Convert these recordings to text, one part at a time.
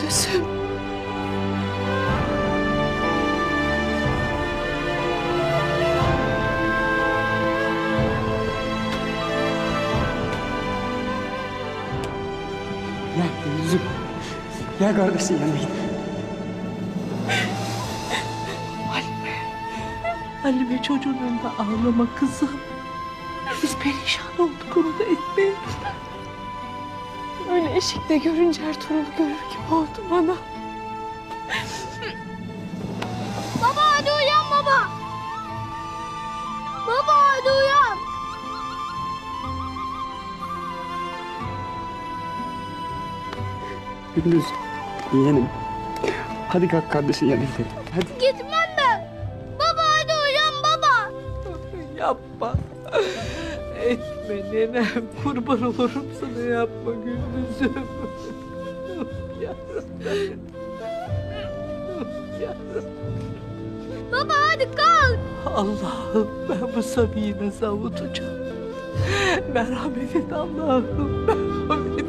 Gündüz'üm. Gel Gündüz'üm. Gel kardeşin yanına git. Halime çocuğun önünde ağlama kızım. Biz perişan olduk, onu da etmeyin. Öyle eşikte görünce Ertuğrul'u görür gibi oldu bana. Baba hadi uyan baba. Baba hadi uyan. Gündüz, yeğenim. Hadi kalk kardeşin yanına gidelim. Hadi. Gitmem ben. Baba hadi uyan baba. Yapma. Etme nenem. Kurban olurum sana, yapma Gündüz'üm. Yavrum. Yavrum. Baba hadi kalk. Allah'ım, ben bu Sabi'yi nasıl avutacağım? Merhamet et Allah'ım, merhamet et.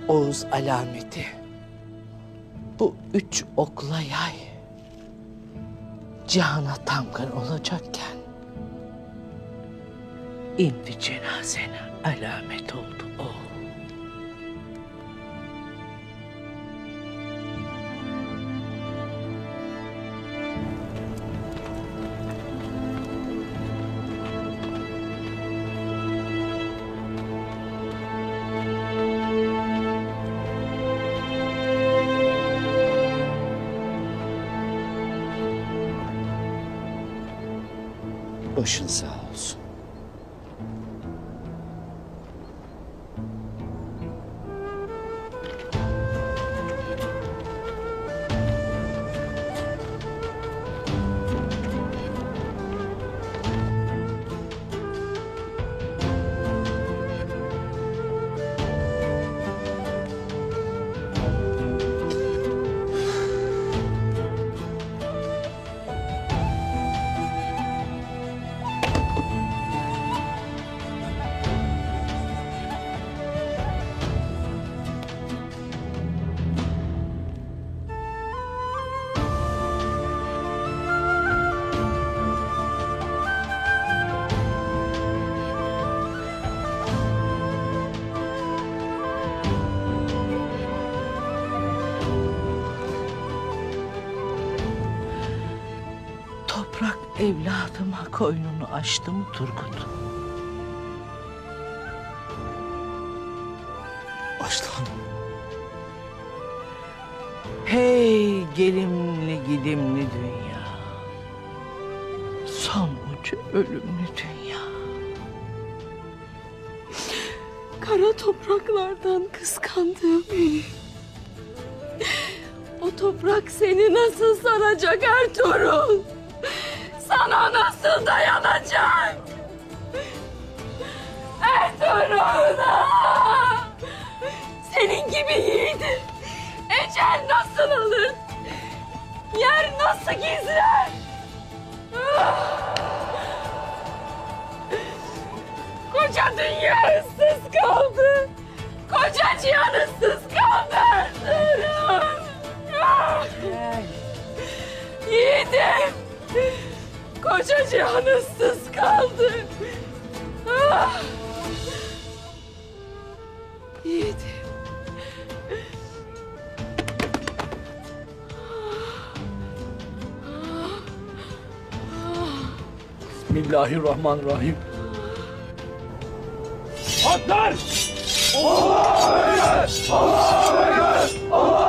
Oğuz alameti. Bu 3 okla yay cihana tamgan olacakken indi cenazene alamet oldu o. Başın sağ olsun. Toprak evladıma koynunu açtı mı Turgut? Açtı hanım. Hey gelimli gidimli dünya. Son ucu ölümlü dünya. Kara topraklardan kıskandığım beni. O toprak seni nasıl saracak Ertuğrul? Sana nasıl dayanacak? Ertuğrul! Senin gibi yiğidi ecel nasıl alır? Yer nasıl gizler? Koca dünya ıssız kaldı. Koca cihan ıssız kaldı Ertuğrul. Yiğidim. Koca cihan ıssız kaldı. Yiğidim. Bismillahirrahmanirrahim. Atlar! Allahu Ekber! Allahu Ekber!